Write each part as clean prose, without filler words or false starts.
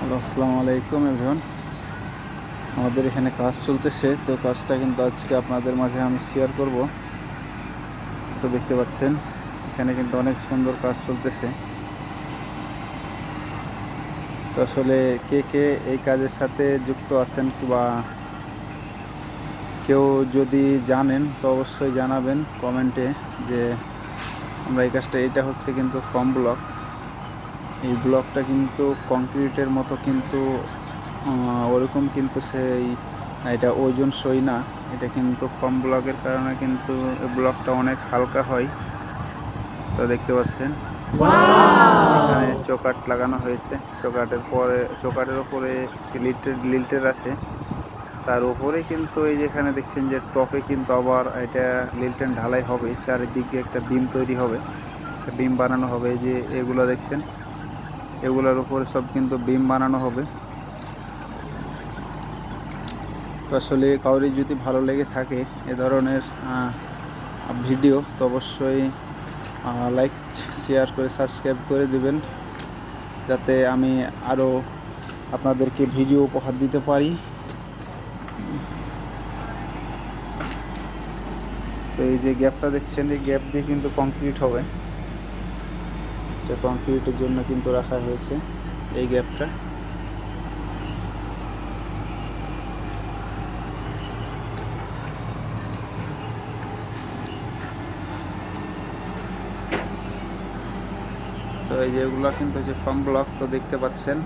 Hello, আসসালামু আলাইকুম everyone. আমাদের এখানে কাজ চলতেছে, তো কাজটা কিন্তু আজকে আপনাদের মাঝে আমি শেয়ার করব। তো দেখতে পাচ্ছেন এখানে কিন্তু অনেক সুন্দর কাজ চলতেছে। তো আসলে কে কে এই কাজের সাথে যুক্ত আছেন বা কেউ যদি জানেন তো অবশ্যই জানাবেন কমেন্টে যে আমরা এই কাজটা, এটা হচ্ছে কিন্তু ফর্ম ব্লক। এই ব্লকটা কিন্তু কংক্রিটের মতো, কিন্তু ওরকম কিন্তু সেই এটা ওজন সই না। এটা কিন্তু ফর্ম ব্লকের কারণে কিন্তু ব্লকটা অনেক হালকা হয়। তো দেখতে পাচ্ছেন এখানে চৌকাঠ লাগানো হয়েছে। চৌকাঠের উপরে লিল্টের আছে। তার উপরে কিন্তু এই যেখানে দেখছেন যে টপে কিন্তু আবার এটা লিল্টেন ঢালাই হবে, চারিদিকে একটা বিম তৈরি হবে, একটা বিম বানানো হবে। এই যে এগুলো দেখছেন, এগুলোর উপরে সব কিন্তু বিম বানানো হবে। তো আসলে কাউরি যদি ভালো লেগে থাকে এ ধরনের ভিডিও, তো অবশ্যই লাইক, শেয়ার করে সাবস্ক্রাইব করে দিবেন, যাতে আমি আরও আপনাদেরকে ভিডিও উপহার দিতে পারি। তো এই যে গ্যাপটা দেখছেন, এই গ্যাপ দিয়ে কিন্তু কংক্রিট হবে। তো কংক্রিটের জন্য কিন্তু রাখা হয়েছে এই গ্যাপটা। তো এই যেগুলো কিন্তু হচ্ছে ফর্ম ব্লক। তো দেখতে পাচ্ছেন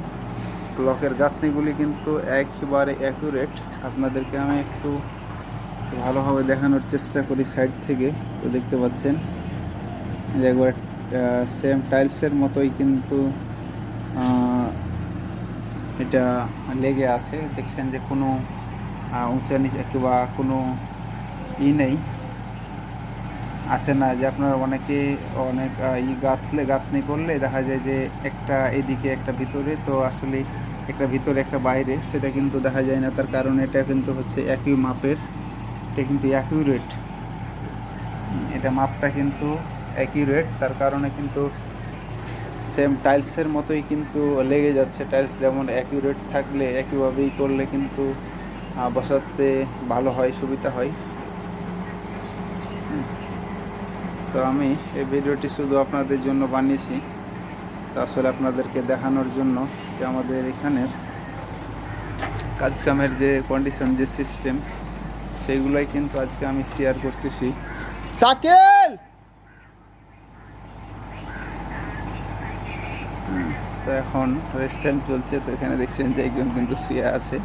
ব্লকের গাঁথনিগুলি কিন্তু একেবারে অ্যাকুরেট। আপনাদেরকে আমি একটু ভালোভাবে দেখানোর চেষ্টা করি সাইড থেকে। তো দেখতে পাচ্ছেন যে একবার সেম টাইলসের মতোই কিন্তু এটা লেগে আছে। দেখছেন যে কোনো উঁচা নিচে কিংবা কোনো নেই, আসে না। যে আপনারা অনেকে অনেক গাঁথনি করলে দেখা যায় যে একটা এদিকে একটা ভিতরে, তো আসলে একটা ভিতরে একটা বাইরে, সেটা কিন্তু দেখা যায় না। তার কারণ এটা কিন্তু হচ্ছে একই মাপের, এটা কিন্তু অ্যাকিউরেট, এটা মাপটা কিন্তু অ্যাকিউরেট। তার কারণে কিন্তু সেম টাইলসের মতোই কিন্তু লেগে যাচ্ছে। টাইলস যেমন অ্যাকিউরেট থাকলে একইভাবেই করলে কিন্তু বসাতে ভালো হয়, সুবিধা হয়। তো আমি এই ভিডিওটি শুধু আপনাদের জন্য বানিয়েছি, তো আসলে আপনাদেরকে দেখানোর জন্য যে আমাদের এখানের কাজকামের যে কন্ডিশন, যে সিস্টেম, সেইগুলাই কিন্তু আজকে আমি শেয়ার করতেছি। সাকেল, তো এখন রেস্ট টাইম চলছে। তো এখানে দেখছেন যে একজন কিন্তু শুয়ে আছে।